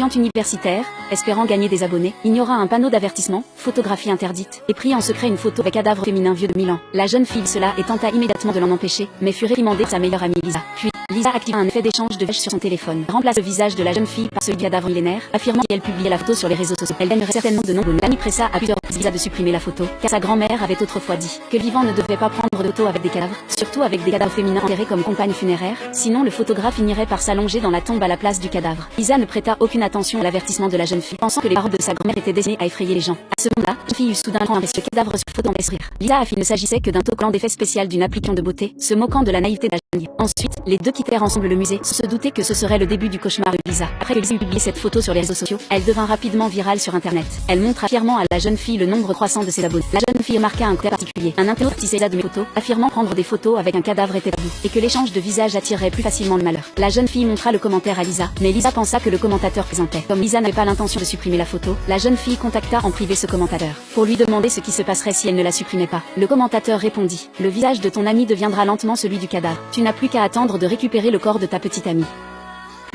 Universitaire, espérant gagner des abonnés, ignora un panneau d'avertissement, photographie interdite, et prit en secret une photo avec cadavre féminin vieux de 1000 ans. La jeune fille cela et tenta immédiatement de l'en empêcher, mais fut réprimandée par sa meilleure amie Lisa. Puis, Lisa activa un effet d'échange de visage sur son téléphone, remplace le visage de la jeune fille par celui du cadavre millénaire, affirmant qu'elle publiait la photo sur les réseaux sociaux. Elle gagnerait certainement de nombreux amis. Pressa à plusieurs reprises Lisa de supprimer la photo, car sa grand-mère avait autrefois dit que le vivant ne devait pas prendre de photos avec des cadavres, surtout avec des cadavres féminins enterrés comme compagnes funéraires, sinon le photographe finirait par s'allonger dans la tombe à la place du cadavre. Lisa ne prêta aucune attention à l'avertissement de la jeune fille, pensant que les paroles de sa grand-mère étaient destinées à effrayer les gens. À ce moment-là, la jeune fille eut soudain un précieux cadavre sur photo en rire. Lisa affirme qu'il ne s'agissait que d'un autocollant d'effet spécial d'une application de beauté, se moquant de la naïveté de la jeune fille. Ensuite, les deux quittèrent ensemble le musée, sans se douter que ce serait le début du cauchemar de Lisa. Après que Lisa eut publié cette photo sur les réseaux sociaux, elle devint rapidement virale sur internet. Elle montra fièrement à la jeune fille le nombre croissant de ses abonnés. La jeune fille remarqua un côté particulier. Un internaute tissait Lisa de mes photos, affirmant prendre des photos avec un cadavre était tabou, et que l'échange de visages attirerait plus facilement le malheur. La jeune fille montra le commentaire à Lisa, mais Lisa pensa que le commentateur plaisantait. Comme Lisa n'avait pas l'intention de supprimer la photo, la jeune fille contacta en privé ce commentateur, pour lui demander ce qui se passerait si elle ne la supprimait pas. Le commentateur répondit: le visage de ton ami deviendra lentement celui du cadavre. Tu n'as plus qu'à attendre de récupérer le corps de ta petite amie.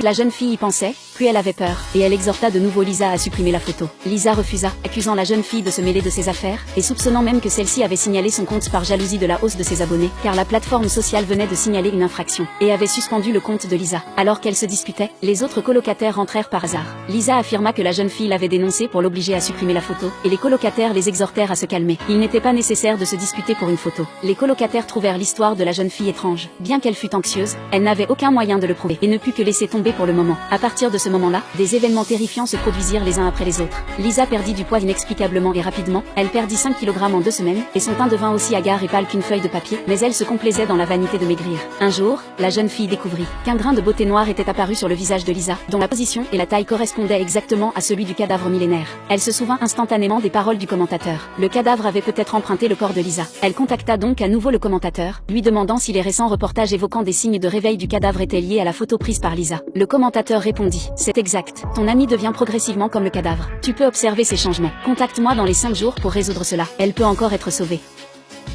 La jeune fille y pensait, puis elle avait peur, et elle exhorta de nouveau Lisa à supprimer la photo. Lisa refusa, accusant la jeune fille de se mêler de ses affaires, et soupçonnant même que celle-ci avait signalé son compte par jalousie de la hausse de ses abonnés, car la plateforme sociale venait de signaler une infraction, et avait suspendu le compte de Lisa. Alors qu'elle se disputait, les autres colocataires rentrèrent par hasard. Lisa affirma que la jeune fille l'avait dénoncée pour l'obliger à supprimer la photo, et les colocataires les exhortèrent à se calmer. Il n'était pas nécessaire de se disputer pour une photo. Les colocataires trouvèrent l'histoire de la jeune fille étrange. Bien qu'elle fût anxieuse, elle n'avait aucun moyen de le prouver, et ne put que laisser tomber pour le moment. À partir de ce moment-là, des événements terrifiants se produisirent les uns après les autres. Lisa perdit du poids inexplicablement et rapidement, elle perdit 5 kg en 2 semaines, et son teint devint aussi hagard et pâle qu'une feuille de papier, mais elle se complaisait dans la vanité de maigrir. Un jour, la jeune fille découvrit qu'un grain de beauté noire était apparu sur le visage de Lisa, dont la position et la taille correspondaient exactement à celui du cadavre millénaire. Elle se souvint instantanément des paroles du commentateur. Le cadavre avait peut-être emprunté le corps de Lisa. Elle contacta donc à nouveau le commentateur, lui demandant si les récents reportages évoquant des signes de réveil du cadavre étaient liés à la photo prise par Lisa. Le commentateur répondit: c'est exact. Ton ami devient progressivement comme le cadavre. Tu peux observer ces changements. Contacte-moi dans les 5 jours pour résoudre cela. Elle peut encore être sauvée.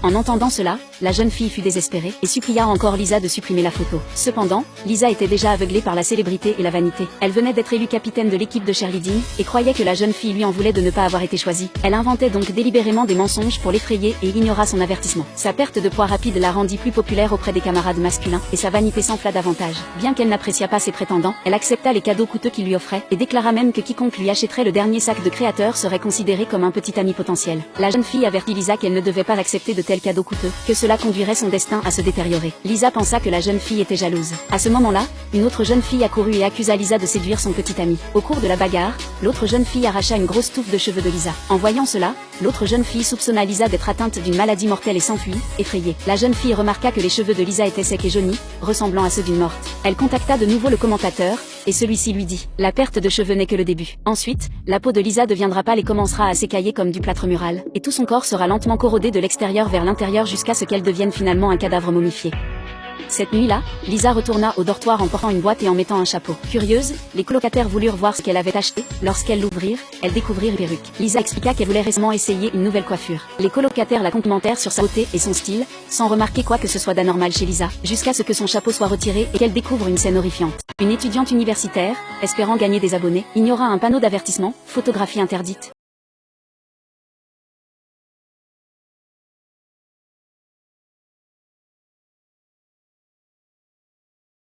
En entendant cela, la jeune fille fut désespérée, et supplia encore Lisa de supprimer la photo. Cependant, Lisa était déjà aveuglée par la célébrité et la vanité. Elle venait d'être élue capitaine de l'équipe de cheerleading, et croyait que la jeune fille lui en voulait de ne pas avoir été choisie. Elle inventait donc délibérément des mensonges pour l'effrayer et ignora son avertissement. Sa perte de poids rapide la rendit plus populaire auprès des camarades masculins, et sa vanité s'enfla davantage. Bien qu'elle n'appréciât pas ses prétendants, elle accepta les cadeaux coûteux qu'ils lui offraient, et déclara même que quiconque lui achèterait le dernier sac de créateur serait considéré comme un petit ami potentiel. La jeune fille avertit Lisa qu'elle ne devait pas accepter de tels cadeaux coûteux, que cela conduirait son destin à se détériorer. Lisa pensa que la jeune fille était jalouse. À ce moment-là, une autre jeune fille accourut et accusa Lisa de séduire son petit ami. Au cours de la bagarre, l'autre jeune fille arracha une grosse touffe de cheveux de Lisa. En voyant cela, l'autre jeune fille soupçonna Lisa d'être atteinte d'une maladie mortelle et s'enfuit, effrayée. La jeune fille remarqua que les cheveux de Lisa étaient secs et jaunis, ressemblant à ceux d'une morte. Elle contacta de nouveau le commentateur, et celui-ci lui dit: la perte de cheveux n'est que le début. Ensuite, la peau de Lisa deviendra pâle et commencera à s'écailler comme du plâtre mural, et tout son corps sera lentement corrodé de l'extérieur vers l'intérieur jusqu'à ce qu'elle devienne finalement un cadavre momifié. Cette nuit-là, Lisa retourna au dortoir en portant une boîte et en mettant un chapeau. Curieuse, les colocataires voulurent voir ce qu'elle avait acheté. Lorsqu'elles l'ouvrirent, elles découvrirent une perruque. Lisa expliqua qu'elle voulait récemment essayer une nouvelle coiffure. Les colocataires la complimentèrent sur sa beauté et son style, sans remarquer quoi que ce soit d'anormal chez Lisa, jusqu'à ce que son chapeau soit retiré et qu'elle découvre une scène horrifiante. Une étudiante universitaire, espérant gagner des abonnés, ignora un panneau d'avertissement, photographie interdite,